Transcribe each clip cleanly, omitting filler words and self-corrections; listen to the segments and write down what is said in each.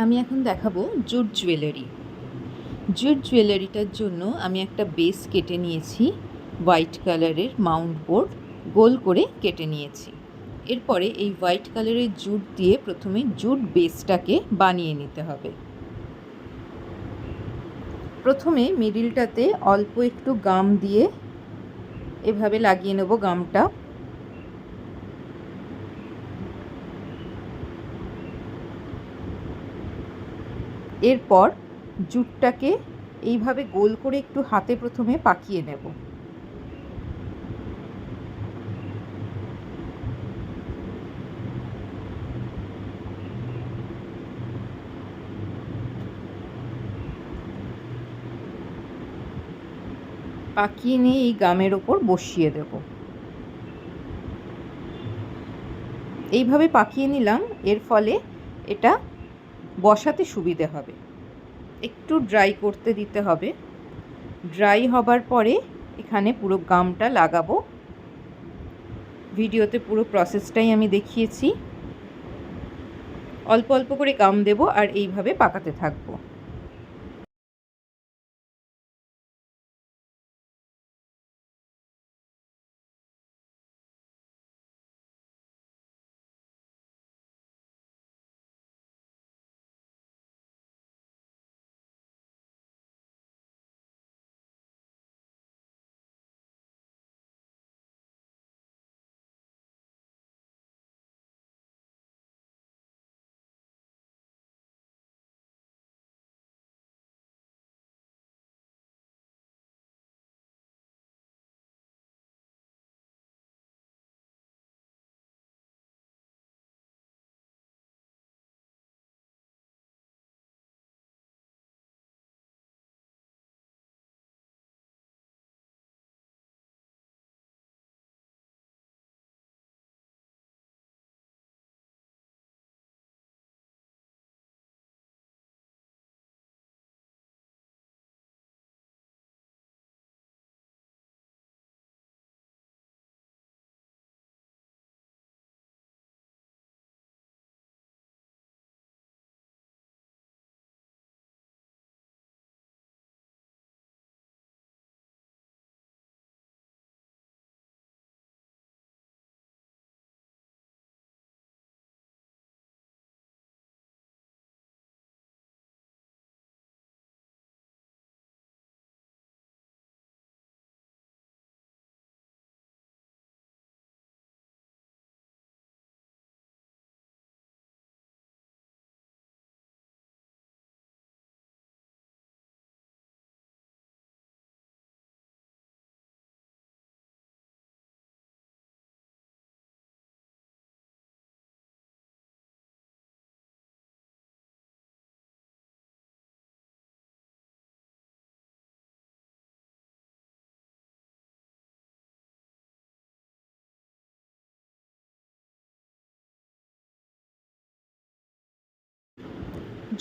আমি এখন দেখাবো জুট জুয়েলারি। জুট জুয়েলারিটার জন্য আমি একটা বেস কেটে নিয়েছি, হোয়াইট কালারের মাউন্ট বোর্ড গোল করে কেটে নিয়েছি। এরপরে এই হোয়াইট কালারের জুট দিয়ে প্রথমে জুট বেসটাকে বানিয়ে নিতে হবে। প্রথমে মিডিলটাতে অল্প একটু গাম দিয়ে এভাবে লাগিয়ে নেব গামটা। এরপর জুটটাকে এইভাবে গোল করে একটু হাতে প্রথমে পাকিয়ে নেব। পাকিয়ে নিয়ে এই গামের ওপর বসিয়ে দেব। এইভাবে পাকিয়ে নিলাম, এর ফলে এটা বসাতে সুবিধে হবে। একটু ড্রাই করতে দিতে হবে। ড্রাই হবার পরে এখানে পুরো গামটা লাগাবো। ভিডিওতে পুরো প্রসেসটাই আমি দেখিয়েছি। অল্প অল্প করে গাম দেব আর এইভাবে পাকাতে থাকবো।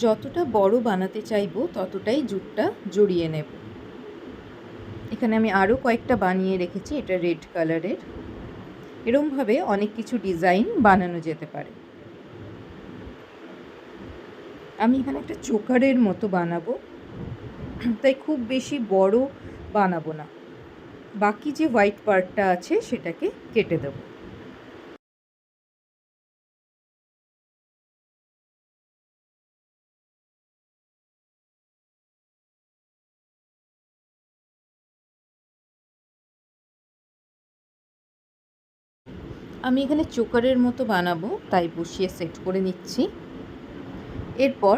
যতটা বড় বানাতে চাইবো ততটাই জুটটা জড়িয়ে নেব। এখানে আমি আরও কয়েকটা বানিয়ে রেখেছি, এটা রেড কালারের। এরমভাবে অনেক কিছু ডিজাইন বানানো যেতে পারে। আমি এখানে একটা চোকারের মতো বানাবো, তাই খুব বেশি বড় বানাবো না। বাকি যে হোয়াইট পার্টটা আছে সেটাকে কেটে দেবো। আমি এখানে চোকারের মতো বানাবো, তাই বসিয়ে সেট করে নিচ্ছি। এরপর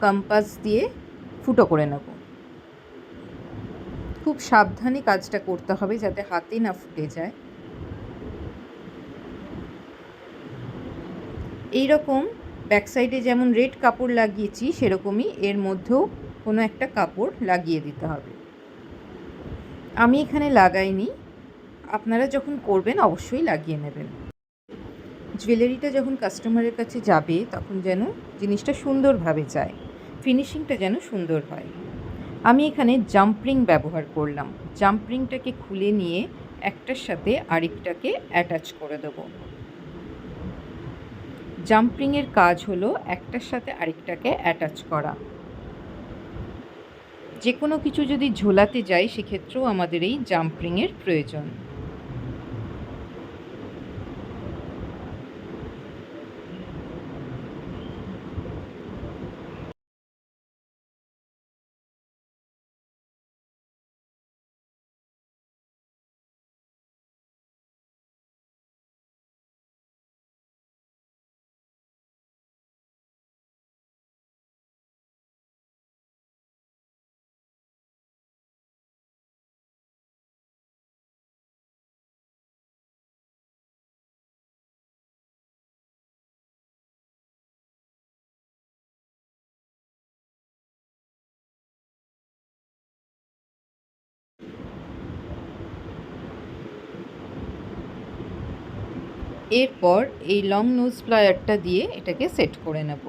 কম্পাস দিয়ে ফুটো করে নেব। খুব সাবধানে কাজটা করতে হবে যাতে হাতে না ফুটে যায়। এই রকম ব্যাক সাইডে যেমন রেড কাপড় লাগিয়েছি সেরকমই এর মধ্যেও কোনো একটা কাপড় লাগিয়ে দিতে হবে। আমি এখানে লাগাইনি, আপনারা যখন করবেন অবশ্যই লাগিয়ে নেবেন। জুয়েলারিটা যখন কাস্টমারের কাছে যাবে তখন যেন জিনিসটা সুন্দরভাবে যায়, ফিনিশিংটা যেন সুন্দর হয়। আমি এখানে জাম্পরিং ব্যবহার করলাম। জাম্পরিংটাকে খুলে নিয়ে একটার সাথে আরেকটাকে অ্যাটাচ করে দেব। জাম্পরিংয়ের কাজ হলো একটার সাথে আরেকটাকে অ্যাটাচ করা। যে কোনো কিছু যদি ঝোলাতে যাই সেক্ষেত্রেও আমাদের এই জাম্পরিংয়ের প্রয়োজন। এরপর এই লং নোজ প্লায়ারটা দিয়ে এটাকে সেট করে নেব।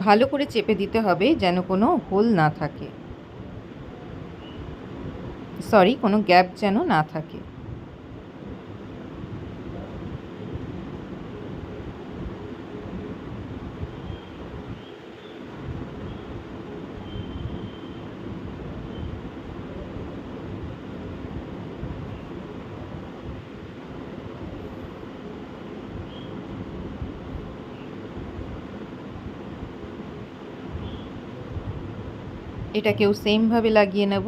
ভালো করে চেপে দিতে হবে যেন কোনো হোল না থাকে, কোনো গ্যাপ যেন না থাকে। এটাকেও সেমভাবে লাগিয়ে নেব।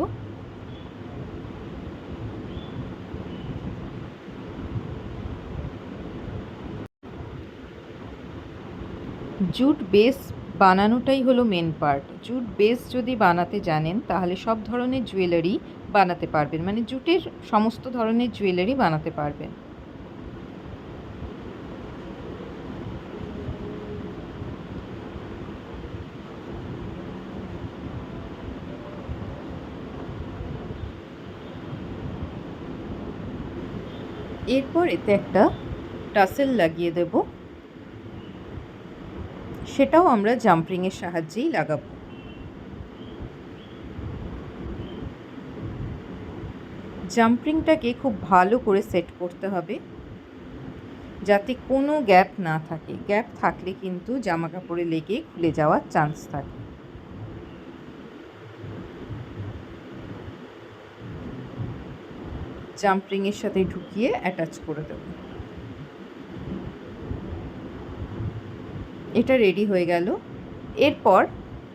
জুট বেস বানানোটাই হলো মেন পার্ট। জুট বেস যদি বানাতে জানেন তাহলে সব ধরনের জুয়েলারি বানাতে পারবেন, মানে জুটের সমস্ত ধরনের জুয়েলারি বানাতে পারবেন। এরপর এতে একটা টাসেল লাগিয়ে দেব, সেটাও আমরা জাম্পরিংয়ের সাহায্যেই লাগাবো। জাম্পরিংটাকে খুব ভালো করে সেট করতে হবে যাতে কোনো গ্যাপ না থাকে। গ্যাপ থাকলে কিন্তু জামা কাপড়ে লেগে খুলে যাওয়ার চান্স থাকে। জাম্পরিংয়ের সাথে ঢুকিয়ে অ্যাটাচ করে দেব। এটা রেডি হয়ে গেল। এরপর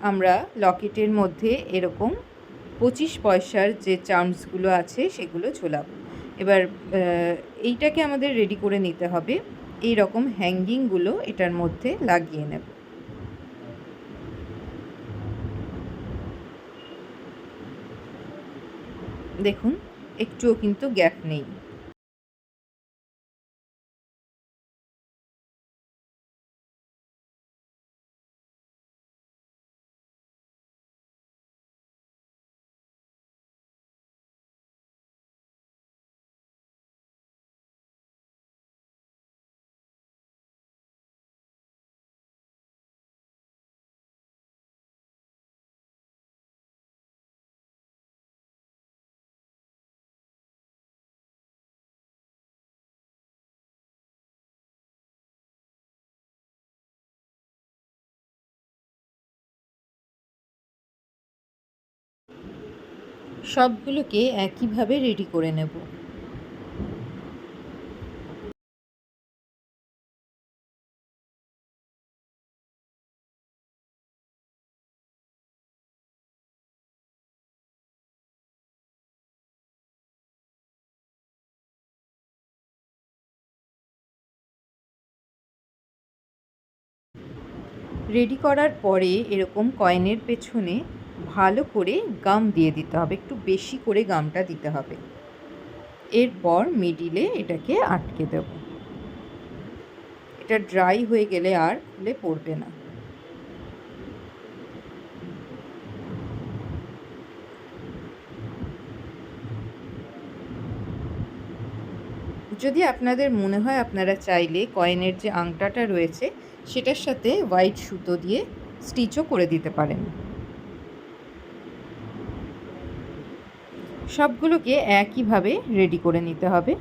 আমরা লকেটের মধ্যে এরকম 25 পয়সার যে চার্মসগুলো আছে সেগুলো ঝোলাবো। এবার এইটাকে আমাদের রেডি করে নিতে হবে। এই রকম হ্যাঙ্গিংগুলো এটার মধ্যে লাগিয়ে নেব। দেখুন একটুও কিন্তু গ্যাপ নেই। সবগুলোকে একইভাবে রেডি করে নেব। রেডি করার পরে এরকম কয়েনের পেছনে ভালো করে গাম দিয়ে দিতে হবে, একটু বেশি করে গামটা দিতে হবে। এরপর মিডিলে এটাকে আটকে দেব। এটা ড্রাই হয়ে গেলে আর খুলে পড়বে না। যদি আপনাদের মনে হয় আপনারা চাইলে কয়েনের যে আংটাটা রয়েছে সেটার সাথে হোয়াইট সুতো দিয়ে স্টিচও করে দিতে পারেন। সবগুলোকে একইভাবে রেডি করে নিতে হবে।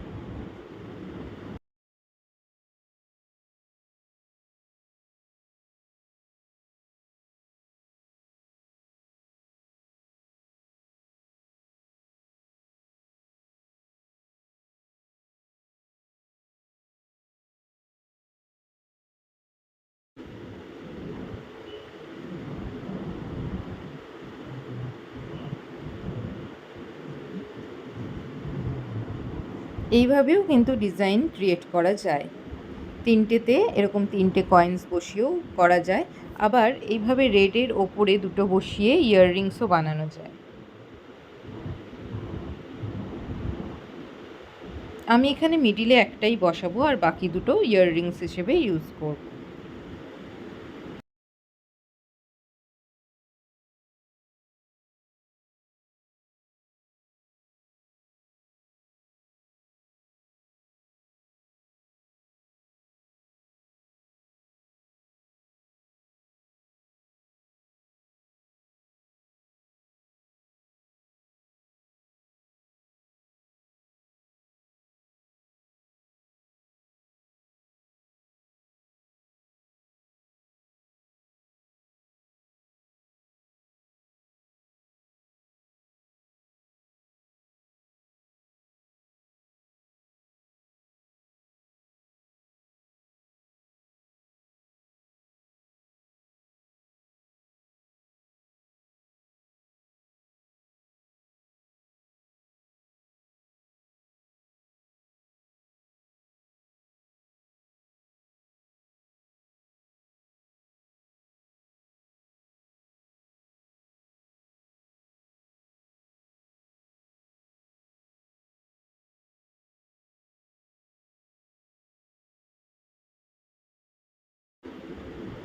এইভাবেও কিন্তু ডিজাইন ক্রিয়েট করা যায়। তিনটেতে এরকম তিনটে কয়েন্স বসিয়েও করা যায়, আবার এইভাবে রেডের ওপরে দুটো বসিয়ে ইয়াররিংসও বানানো যায়। আমি এখানে মিডিলে একটাই বসাবো আর বাকি দুটো ইয়াররিংস হিসেবে ইউজ করব।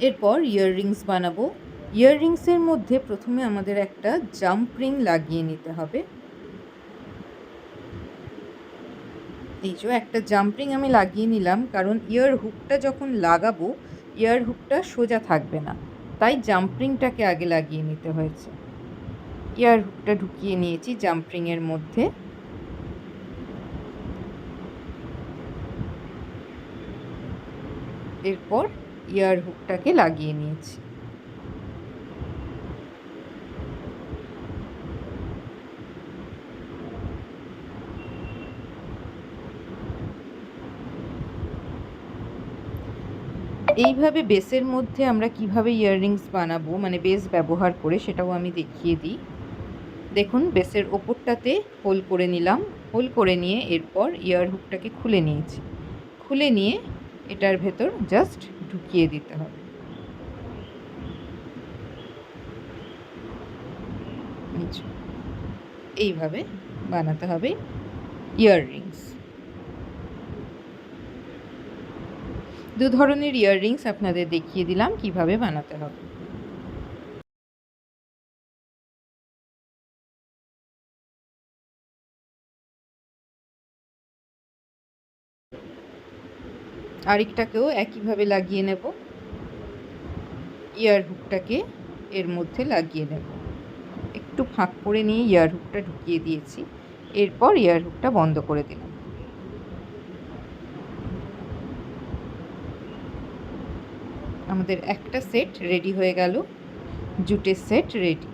এরপর ইয়াররিংস বানাবো। ইয়াররিংসের মধ্যে প্রথমে আমাদের একটা জাম্প রিং লাগিয়ে নিতে হবে। এই যে একটা জাম্প রিং আমি লাগিয়ে নিলাম, কারণ ইয়ার হুকটা যখন লাগাবো ইয়ার হুকটা সোজা থাকবে না, তাই জাম্প রিংটাকে আগে লাগিয়ে নিতে হয়েছে। ইয়ার হুকটা ঢুকিয়ে নিয়েছি জাম্প রিংয়ের মধ্যে। এরপর ইয়ার হুকটাকে লাগিয়ে নিয়েছি। এইভাবে বেসের মধ্যে আমরা কিভাবে ইয়াররিংস বানাবো, মানে বেস ব্যবহার করে, সেটাও আমি দেখিয়ে দিই। দেখুন, বেসের ওপরটাতে হোল করে নিলাম। হোল করে নিয়ে এরপর ইয়ার হুকটাকে খুলে নিয়েছি। খুলে নিয়ে এটার ভেতর জাস্ট ঢুকিয়ে দিতে হবে। এইভাবে বানাতে হবে ইয়াররিংস। দু ধরনের ইয়াররিংস আপনাদের দেখিয়ে দিলাম কিভাবে বানাতে হবে। আরেকটাকেও একইভাবে লাগিয়ে নেব। ইয়ার হুকটাকে এর মধ্যে লাগিয়ে নেব। একটু ফাঁক করে নিয়ে ইয়ার হুকটা ঢুকিয়ে দিয়েছি। এরপর ইয়ার হুকটা বন্ধ করে দিলাম। আমাদের একটা সেট রেডি হয়ে গেল। জুটের সেট রেডি।